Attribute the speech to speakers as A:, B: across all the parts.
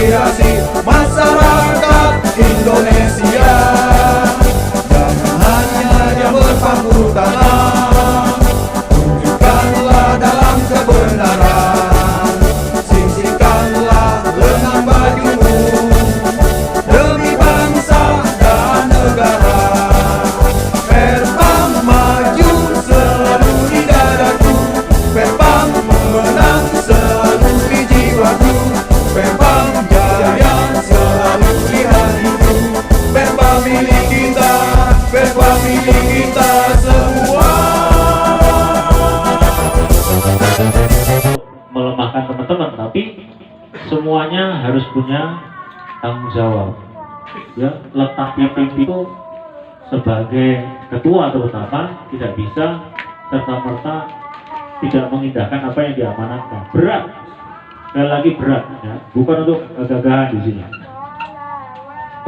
A: aspirasi masyarakat Indonesia. Jangan hanya berpangku tangan, tunjukkanlah dalam kebenaran, sisihkanlah lengan bajumu demi bangsa dan negara. Perpang maju selalu di dadaku, Perpang menang selalu di jiwaku, Perpang jaya selalu di hatiku. Perpang milik kita, Perpang milik kita semua.
B: Melemahkan teman-teman, tapi semuanya harus punya tanggung jawab. Ya, letak pimpin itu sebagai ketua terutama tidak bisa serta-merta tidak mengindahkan apa yang diamanatkan. Berat, sekali lagi berat, ya. Bukan untuk gagahan di sini.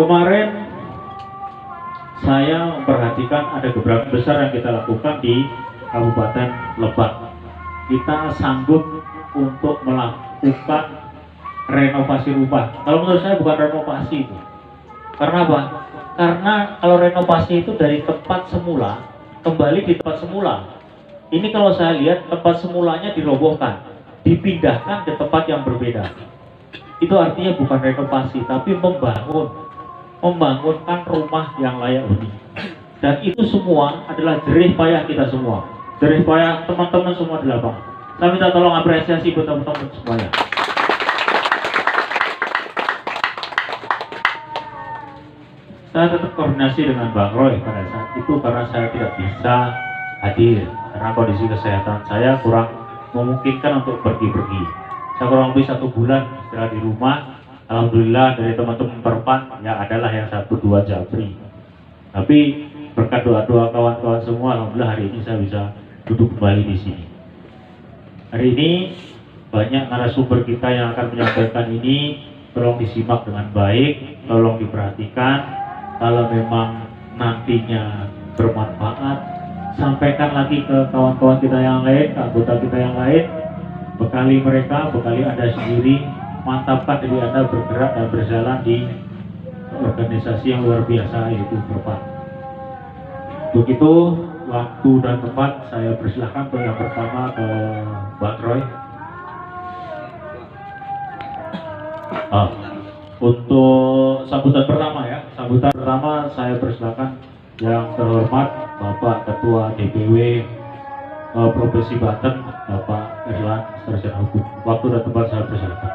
B: Kemarin saya memperhatikan ada gebrakan besar yang kita lakukan di Kabupaten Lebak. Kita sanggup untuk melakukan renovasi rumah. Kalau menurut saya bukan renovasi itu. Karena apa? Karena kalau renovasi itu dari tempat semula kembali di tempat semula. Ini kalau saya lihat tempat semulanya dirobohkan, dipindahkan ke tempat yang berbeda. Itu artinya bukan renovasi, tapi membangunkan rumah yang layak huni. Dan itu semua adalah jerih payah kita semua, jerih payah teman-teman semua di lapangan. Saya minta tolong apresiasi buat teman-teman semuanya. Saya tetap koordinasi dengan Bang Roy pada saat itu karena saya tidak bisa hadir karena kondisi kesehatan saya kurang memungkinkan untuk pergi-pergi. Saya kurang lebih 1 bulan istirahat di rumah. Alhamdulillah dari teman-teman Perpan ya adalah yang 1-2 Japri. Tapi berkat doa-doa kawan-kawan semua, alhamdulillah hari ini saya bisa duduk kembali di sini. Hari ini banyak narasumber kita yang akan menyampaikan ini, tolong disimak dengan baik, tolong diperhatikan. Kalau memang nantinya bermanfaat, sampaikan lagi ke kawan-kawan kita yang lain, ke anggota kita yang lain, bekali mereka, bekali Anda sendiri, mantapkan diri Anda bergerak dan berjalan di organisasi yang luar biasa yaitu Perpan. Begitu waktu dan tempat, saya persilahkan ke yang pertama ke Bang Roy. Untuk sambutan pertama ya, sambutan pertama saya persilakan yang terhormat Bapak Ketua DPW Provinsi Banten, Bapak Erlan Sarjana Hukum. Waktu dan tempat saya persilakan.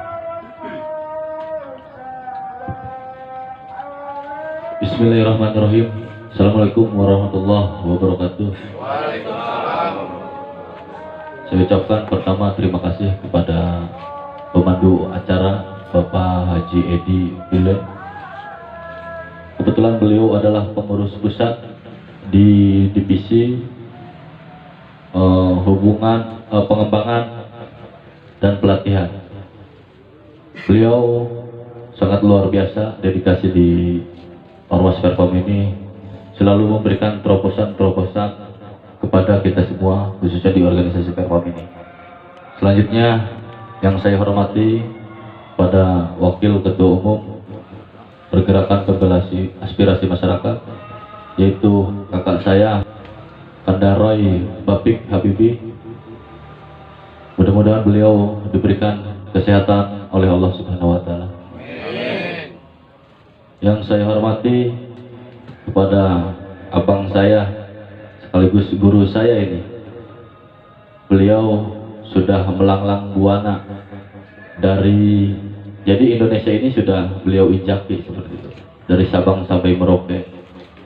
C: Bismillahirrahmanirrahim. Assalamualaikum warahmatullahi wabarakatuh.
A: Waalaikumsalam.
C: Saya ucapkan pertama terima kasih kepada pemandu acara Bapak Haji Edi Bilen. Kebetulan beliau adalah pengurus pusat di divisi pengembangan dan pelatihan. Beliau sangat luar biasa dedikasi di Ormas Perpam ini, selalu memberikan terobosan-terobosan kepada kita semua, khususnya di organisasi Perpam ini. Selanjutnya yang saya hormati pada Wakil Ketua Umum Pergerakan Pembelasi Aspirasi Masyarakat, yaitu kakak saya Kandaroy Bapik Habibi. Mudah-mudahan beliau diberikan kesehatan oleh Allah Subhanahu wa Ta'ala. Yang saya hormati kepada abang saya sekaligus guru saya ini, beliau sudah melanglang buana dari, jadi Indonesia ini sudah beliau injaki seperti itu dari Sabang sampai Merauke,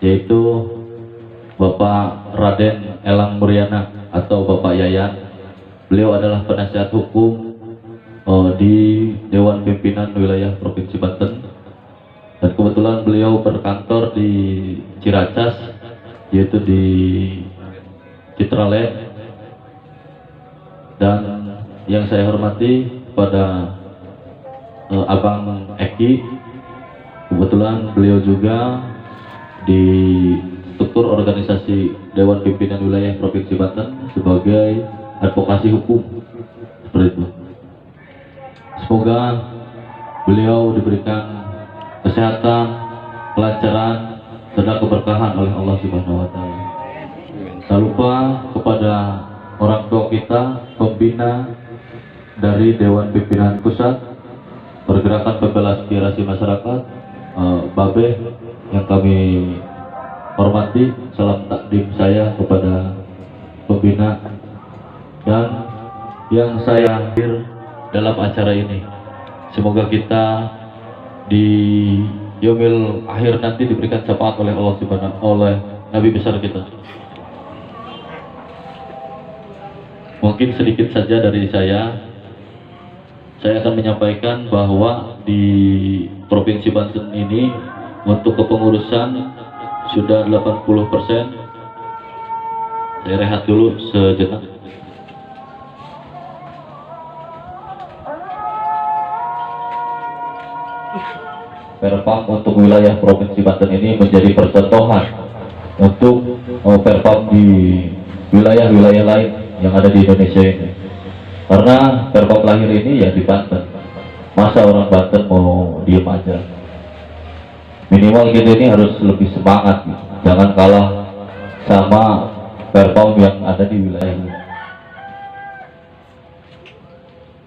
C: yaitu Bapak Raden Elang Muryana atau Bapak Yayan. Beliau adalah penasihat hukum di Dewan Pimpinan Wilayah Provinsi Banten, dan kebetulan beliau berkantor di Ciracas, yaitu di Citraland. Dan yang saya hormati pada Abang Eki, kebetulan beliau juga di struktur organisasi Dewan Pimpinan Wilayah Provinsi Banten sebagai advokasi hukum, seperti itu. Semoga beliau diberikan kesehatan, kelancaran, dan keberkahan oleh Allah Subhanahu wa taala. Tak lupa kepada orang tua kita, pembina dari Dewan Pimpinan Pusat Pergerakan Pembela Aspirasi Masyarakat, Babe yang kami hormati, salam takdim saya kepada pembina dan yang saya hadir dalam acara ini. Semoga kita di yaumil akhir nanti diberikan syafaat oleh Allah Subhanahu oleh Nabi besar kita. Mungkin sedikit saja dari saya akan menyampaikan bahwa di Provinsi Banten ini untuk kepengurusan sudah 80%. Saya rehat dulu sejenak. Perpam untuk wilayah Provinsi Banten ini menjadi percontohan untuk Perpam di wilayah-wilayah lain yang ada di Indonesia ini. Karena Perpam lahir ini ya di Banten. Masa orang Banten mau diem aja? Minimal kita ini harus lebih semangat, jangan kalah sama Perpam yang ada di wilayah ini.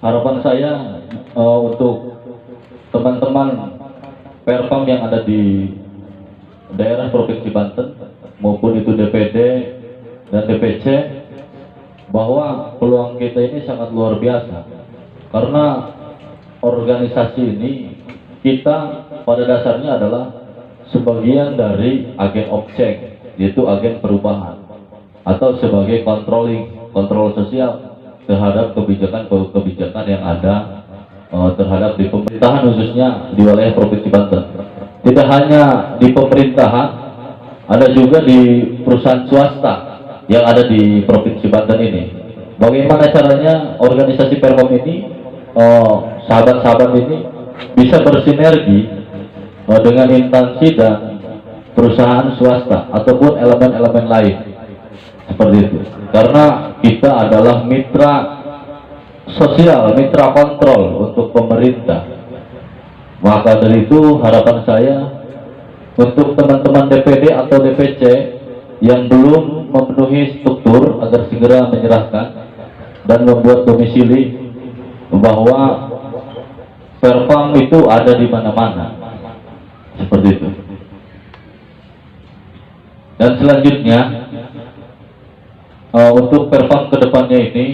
C: Harapan saya untuk teman-teman Perpam yang ada di daerah Provinsi Banten maupun itu DPD dan DPC, bahwa peluang kita ini sangat luar biasa. Karena organisasi ini kita pada dasarnya adalah sebagian dari agen objek, yaitu agen perubahan, atau sebagai kontrol sosial terhadap kebijakan yang ada terhadap di pemerintahan, khususnya di wilayah Provinsi Banten. Tidak hanya di pemerintahan, ada juga di perusahaan swasta yang ada di Provinsi Banten ini. Bagaimana caranya organisasi Perpam ini, sahabat-sahabat ini bisa bersinergi dengan instansi dan perusahaan swasta ataupun elemen-elemen lain seperti itu. Karena kita adalah mitra sosial, mitra kontrol untuk pemerintah. Maka dari itu harapan saya untuk teman-teman DPD atau DPC yang belum memenuhi struktur agar segera menyerahkan dan membuat domisili, bahwa Perpam itu ada di mana-mana seperti itu. Dan selanjutnya untuk Perpam kedepannya ini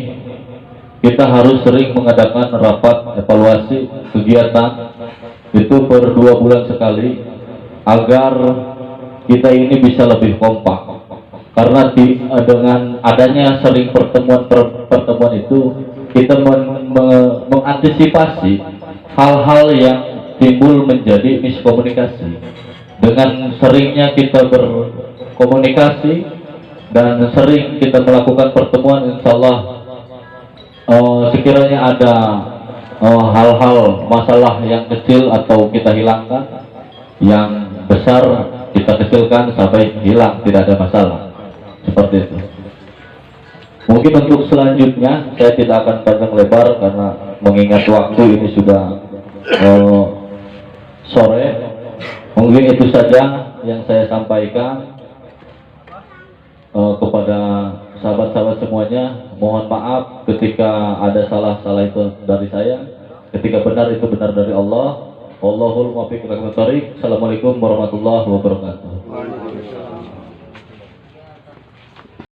C: kita harus sering mengadakan rapat evaluasi kegiatan itu per 2 bulan sekali agar kita ini bisa lebih kompak. Karena dengan adanya sering pertemuan itu kita mengantisipasi hal-hal yang timbul menjadi miskomunikasi. Dengan seringnya kita berkomunikasi dan sering kita melakukan pertemuan, insya Allah sekiranya ada hal-hal masalah yang kecil atau kita hilangkan, yang besar kita kecilkan sampai hilang, tidak ada masalah seperti itu. Mungkin untuk selanjutnya saya tidak akan panjang lebar karena mengingat waktu ini sudah sore. Mungkin itu saja yang saya sampaikan kepada sahabat-sahabat semuanya. Mohon maaf ketika ada salah-salah itu dari saya. Ketika benar itu benar dari Allah. Wallahul muwaffiq ila aqwamit thoriq. Assalamualaikum warahmatullahi wabarakatuh.